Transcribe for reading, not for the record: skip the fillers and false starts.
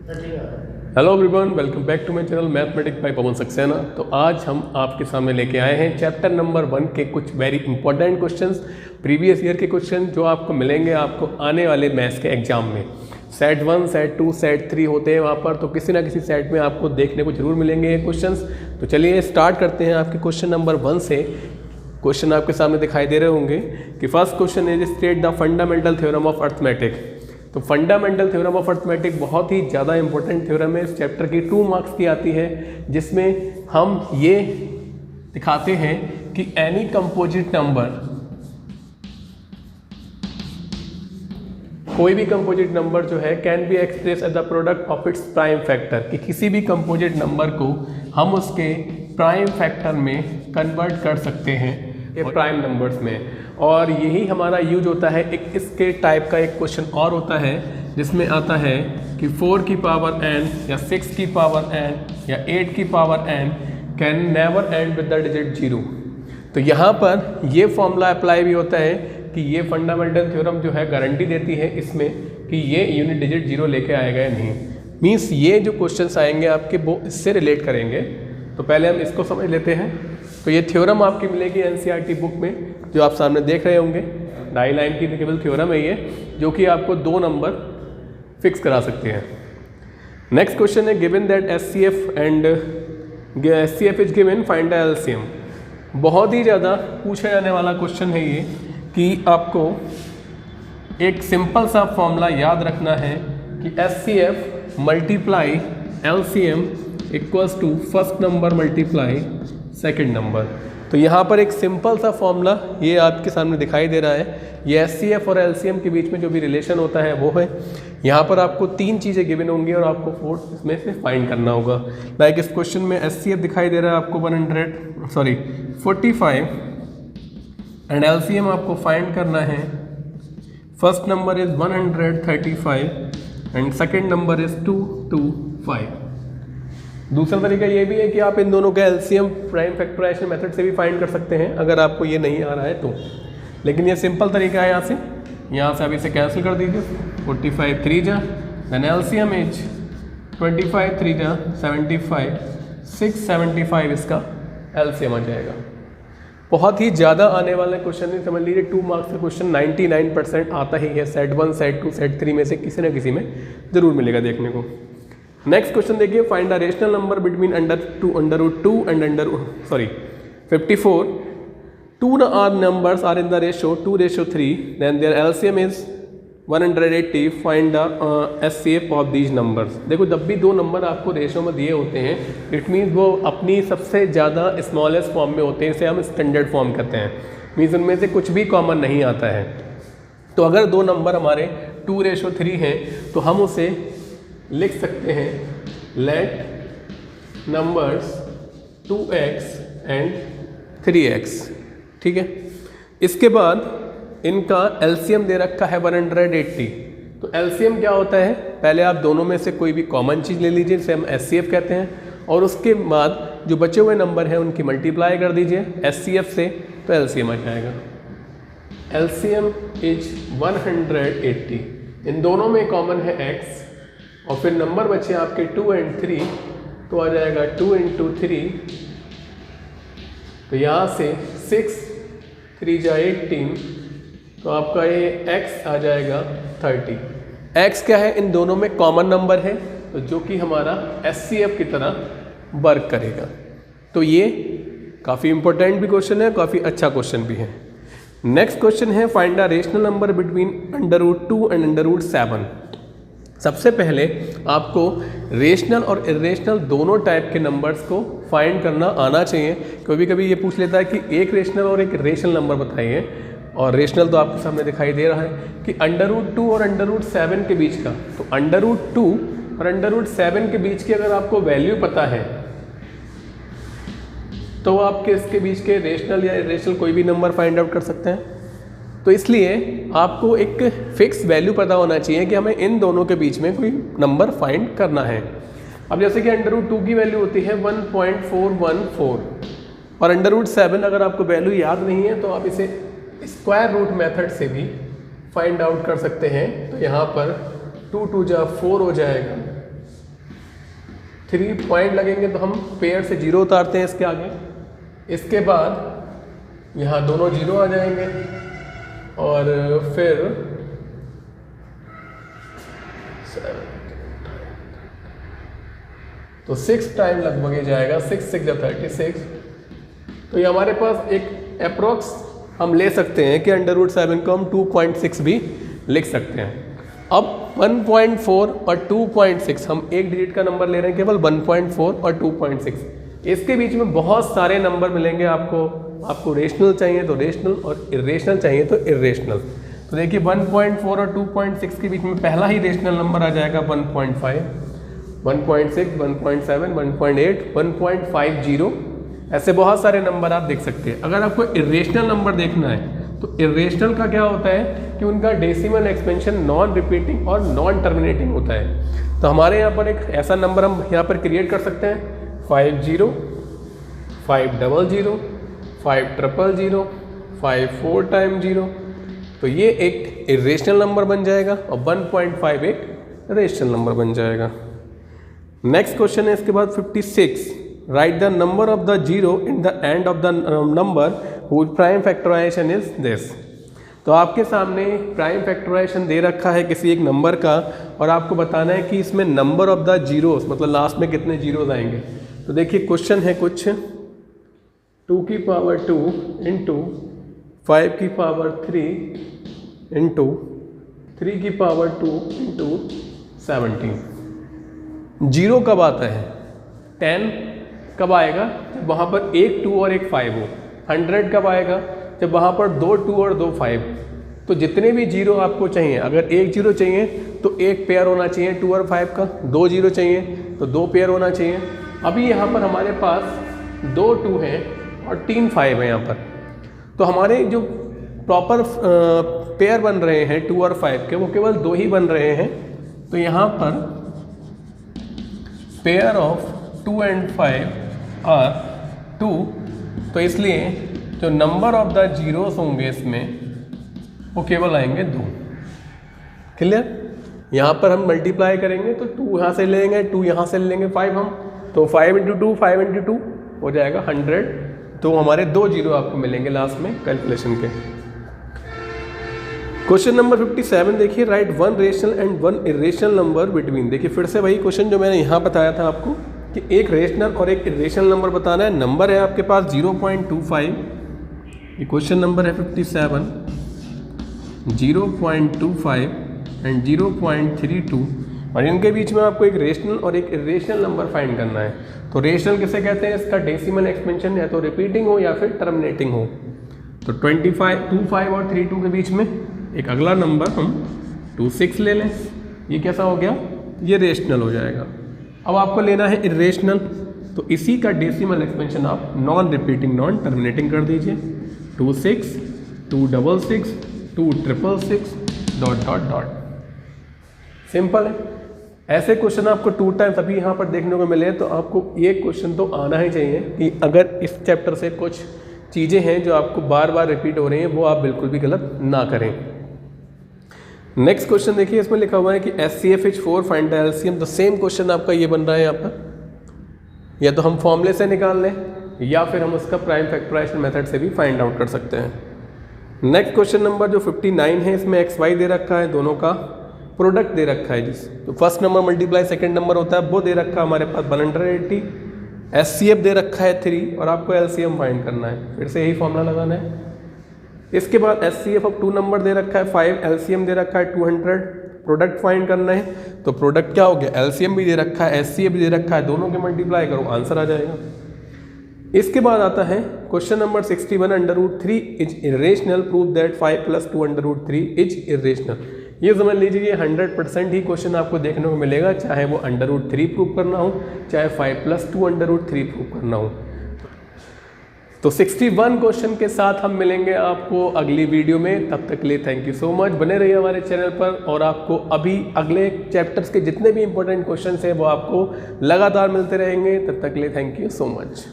Hello everyone, welcome back to my channel mathematics by Pawan Saxena. तो आज हम आपके सामने लेके आए हैं चैप्टर नंबर 1 के कुछ very important questions, previous year के क्वेश्चन जो आपको मिलेंगे आपको आने वाले मैथ्स के एग्जाम में। सेट 1, सेट 2, सेट 3 होते हैं वहाँ पर, तो किसी ना किसी सेट में आपको देखने को जरूर मिलेंगे ये क्वेश्चंस। तो चलिए स्टार्ट करते हैं आपके क्वेश्चन नंबर 1 से। क्वेश्चन आपके सामने दिखाई दे रहे होंगे कि first question is state the fundamental theorem of arithmetic. तो फंडामेंटल थ्योरम ऑफ अर्थमेटिक बहुत ही ज़्यादा इंपॉर्टेंट थ्योरम है। इस चैप्टर की 2 मार्क्स की आती है, जिसमें हम ये दिखाते हैं कि एनी कंपोजिट नंबर, कोई भी कंपोजिट नंबर जो है can be express as the product of its prime factor, कि किसी भी कंपोजिट नंबर को हम उसके प्राइम फैक्टर में कन्वर्ट कर सकते हैं प्राइम नंबर्स में। और यही हमारा यूज होता है। एक इसके टाइप का एक क्वेश्चन और होता है जिसमें आता है कि 4 की पावर n या 6 की पावर n या 8 की power n can never and with the digit 0। तो यहाँ पर ये फॉर्मूला अप्लाई भी होता है कि ये फंडामेंटल थ्योरम जो है गारंटी देती है इसमें कि ये यूनिट डिजिट 0 लेके आएगा या नहीं। मीन्स ये जो क्वेश्चंस आएंगे आपके वो इससे रिलेट करेंगे। तो पहले हम इसको समझ लेते हैं। तो ये थ्योरम आपकी मिलेगी एनसीईआरटी बुक में, जो आप सामने देख रहे होंगे। 2 लाइन की केवल थ्योरम है ये, जो कि आपको 2 नंबर फिक्स करा सकते हैं। नेक्स्ट क्वेश्चन है given that HCF is given, find the LCM. बहुत ही ज़्यादा पूछा जाने वाला क्वेश्चन है ये, कि आपको एक सिंपल सा फॉर्मूला याद रखना है कि HCF multiply LCM equals to first number multiply second number. तो यहाँ पर एक सिंपल सा फॉर्मूला ये आपके सामने दिखाई दे रहा है। ये एचसीएफ और एलसीएम के बीच में जो भी रिलेशन होता है वो है। यहाँ पर आपको 3 चीज़ें गिवन होंगी और आपको 4 इसमें से फाइंड करना होगा। लाइक इस क्वेश्चन में एचसीएफ दिखाई दे रहा है आपको 45 एंड एलसीएम आपको फाइंड करना है। First number is 135 and second number is 225। दूसरा तरीका ये भी है कि आप इन दोनों का एलसीएम प्राइम फैक्टराइजेशन मेथड से भी फाइंड कर सकते हैं, अगर आपको ये नहीं आ रहा है तो। लेकिन ये सिंपल तरीका है। यहाँ से आप इसे कैंसिल कर दीजिए। 45 3 जा, देन एलसीएम इज 25 3 जा 75, 675 इसका एलसीएम आ जाएगा। बहुत ही ज़्यादा आने वाले क्वेश्चन नहीं, समझ लीजिए 2 मार्क्स का क्वेश्चन 99% आता ही है। सेट 1, सेट 2, सेट 3 में से किसी न किसी में ज़रूर मिलेगा देखने को। नेक्स्ट क्वेश्चन देखिए, find the rational number between √2 and 54। 2 are numbers are in the ratio 2:3, then their LCM is 180। Find the HCF of these numbers. देखो, जब भी 2 नंबर आपको रेशो में दिए होते हैं, इट मीन्स वो अपनी सबसे ज़्यादा स्मॉलेस्ट फॉर्म में होते हैं। इसे हम स्टैंडर्ड फॉर्म कहते हैं। मीन्स उनमें से कुछ भी कॉमन नहीं आता है। तो अगर 2 नंबर हमारे 2:3 हैं तो हम उसे लिख सकते हैं late numbers 2x and 3x। ठीक है। इसके बाद इनका एलसीएम दे रखा है 180। तो एलसीएम क्या होता है, पहले आप दोनों में से कोई भी कॉमन चीज़ ले लीजिए, जिसे हम एचसीएफ कहते हैं, और उसके बाद जो बचे हुए नंबर हैं उनकी मल्टीप्लाई कर दीजिए एचसीएफ से, तो एलसीएम आ जाएगा। LCM is 180। इन दोनों में कॉमन है x, और फिर नंबर बचे आपके 2 एंड 3, तो आ जाएगा 2 × 3। तो यहाँ से 6 3 जा 18, तो आपका ये x आ जाएगा 30। x क्या है, इन दोनों में कॉमन नंबर है, तो जो कि हमारा एचसीएफ की तरह वर्क करेगा। तो ये काफ़ी इंपॉर्टेंट भी क्वेश्चन है, काफ़ी अच्छा क्वेश्चन भी है। नेक्स्ट क्वेश्चन है find the rational number between √2 and √7। सबसे पहले आपको रेशनल और इरेशनल दोनों टाइप के नंबर्स को फाइंड करना आना चाहिए। कभी कभी ये पूछ लेता है कि एक रेशनल और एक इरेशनल नंबर बताइए, और रेशनल तो आपके सामने दिखाई दे रहा है कि √2 और √7 के बीच का। तो √2 और √7 के बीच की अगर आपको वैल्यू पता है तो आपके इसके बीच के रेशनल या इरेशनल कोई भी नंबर फाइंड आउट कर सकते हैं। तो इसलिए आपको एक फिक्स वैल्यू पता होना चाहिए कि हमें इन दोनों के बीच में कोई नंबर फाइंड करना है। अब जैसे कि √2 की वैल्यू होती है 1.414, और √7 अगर आपको वैल्यू याद नहीं है तो आप इसे स्क्वायर रूट मेथड से भी फाइंड आउट कर सकते हैं। तो यहाँ पर 2 2 जा 4 हो जाएगा, 3 पॉइंट लगेंगे तो हम पेयर से 0 उतारते हैं इसके आगे। इसके बाद यहाँ दोनों 0 आ जाएंगे और फिर 7 तो 6 टाइम लगभग ये जाएगा। 6 6 36। तो ये हमारे पास एक अप्रोक्स हम ले सकते हैं कि √7 को हम 2.6 भी लिख सकते हैं। अब 1.4 और 2.6 हम एक डिजिट का नंबर ले रहे हैं, केवल 1.4 और 2.6। इसके बीच में बहुत सारे नंबर मिलेंगे आपको रेशनल चाहिए तो रेशनल और इरेशनल चाहिए तो इरेशनल। तो देखिए 1.4 और 2.6 के बीच में पहला ही रेशनल नंबर आ जाएगा 1.5, 1.6, 1.7, 1.8, 1.50। ऐसे बहुत सारे नंबर आप देख सकते हैं। अगर आपको इरेशनल नंबर देखना है तो इरेशनल का क्या होता है कि उनका डेसिमल एक्सपेंशन नॉन रिपीटिंग और नॉन टर्मिनेटिंग होता है। तो हमारे यहाँ पर एक ऐसा नंबर हम यहाँ पर क्रिएट कर सकते हैं 50, 500, 500, 54 टाइम 0। तो ये एक इरेशनल नंबर बन जाएगा और 1.5 एक रेशनल नंबर बन जाएगा। नेक्स्ट क्वेश्चन है इसके बाद 56। Write the number of the 0 in the end of the number whose prime factorisation is this. तो आपके सामने प्राइम फैक्टराइजेशन दे रखा है किसी एक नंबर का और आपको बताना है कि इसमें नंबर ऑफ द जीरोस मतलब लास्ट में कितने जीरोस आएंगे। तो देखिए क्वेश्चन है कुछ 2 की पावर 2 इंटू 5 की पावर 3 इंटू 3 की पावर 2 इंटू 17। जीरो कब आता है? 10 कब आएगा? जब वहाँ पर एक 2 और एक 5 हो। 100 कब आएगा? जब वहाँ पर 2 2 और 2 5। तो जितने भी जीरो आपको चाहिए, अगर एक जीरो चाहिए तो एक पेयर होना चाहिए 2 और 5 का, 2 जीरो चाहिए तो 2 पेयर होना चाहिए। अभी यहाँ पर हमारे पास 2 2 हैं और 3 5 है यहाँ पर। तो हमारे जो प्रॉपर पेयर बन रहे हैं 2 और 5 के वो केवल 2 ही बन रहे हैं। तो यहाँ पर पेयर ऑफ 2 एंड 5 आर 2। तो इसलिए जो नंबर ऑफ द जीरोस होंगे इसमें वो केवल आएंगे 2। क्लियर? यहाँ पर हम मल्टीप्लाई करेंगे तो 2 यहाँ से लेंगे, 2 यहाँ से लेंगे 5 हम, तो 5 इंटू 2 5 इंटू 2 हो जाएगा 100। तो हमारे 2 जीरो आपको मिलेंगे लास्ट में कैलकुलेशन के। क्वेश्चन नंबर 57 देखिए, right 1 rational and 1 irrational number between. देखिए फिर से वही क्वेश्चन जो मैंने यहाँ बताया था आपको कि एक रेशनल और एक इरेशनल नंबर बताना है। नंबर है आपके पास 0.25, ये क्वेश्चन नंबर है 57, 0.25 एंड 0.32 और इनके बीच में आपको एक रेशनल और एक इरेशनल नंबर फाइंड करना है। तो रेशनल किसे कहते हैं? इसका डेसिमल एक्सपेंशन या तो रिपीटिंग हो या फिर टर्मिनेटिंग हो। तो 25 और 32 के बीच में एक अगला नंबर हम 26 ले लें। ये कैसा हो गया? ये रेशनल हो जाएगा। अब आपको लेना है इरेशनल, तो इसी का डेसिमल एक्सपेंशन आप नॉन रिपीटिंग नॉन टर्मिनेटिंग कर दीजिए। 26, 266, 266 डॉट डॉट डॉट। सिंपल है। ऐसे क्वेश्चन आपको 2 टाइम्स अभी यहाँ पर देखने को मिले तो आपको ये क्वेश्चन तो आना ही चाहिए कि अगर इस चैप्टर से कुछ चीज़ें हैं जो आपको बार बार रिपीट हो रही हैं वो आप बिल्कुल भी गलत ना करें। नेक्स्ट क्वेश्चन देखिए, इसमें लिखा हुआ है कि SCFH4 find the LCM. The same question आपका ये बन रहा है यहाँ पर, या तो हम फॉर्मूले से निकाल लें या फिर हम उसका प्राइम फैक्टराइजेशन मेथड से भी फाइंड आउट कर सकते हैं। नेक्स्ट क्वेश्चन नंबर जो 59 है, इसमें XY दे रखा है, दोनों का प्रोडक्ट दे रखा है जिस तो first number multiply second number होता है वो दे रखा है हमारे पास 180। SCF दे रखा है 3 और आपको LCM फाइंड करना है। फिर से यही फॉर्मूला लगाना है। इसके बाद SCF ऑफ 2 नंबर दे रखा है 5, LCM दे रखा है 200, प्रोडक्ट फाइंड करना है। तो प्रोडक्ट क्या हो गया? LCM भी दे रखा है, SCF भी दे रखा है, दोनों के मल्टीप्लाई करो आंसर आ जाएगा। इसके बाद आता है question number 61, √3 is irrational, prove that 5 + 2 √3 is irrational. ये समझ लीजिए ये 100% ही क्वेश्चन आपको देखने को मिलेगा, चाहे वो √3 प्रूव करना हो चाहे 5 + 2 √3 प्रूव करना हो। तो 61 क्वेश्चन के साथ हम मिलेंगे आपको अगली वीडियो में। तब तक के लिए थैंक यू सो मच। बने रहिए हमारे चैनल पर और आपको अभी अगले चैप्टर्स के जितने भी इंपॉर्टेंट क्वेश्चन हैं वो आपको लगातार मिलते रहेंगे। तब तक के लिए थैंक यू सो मच।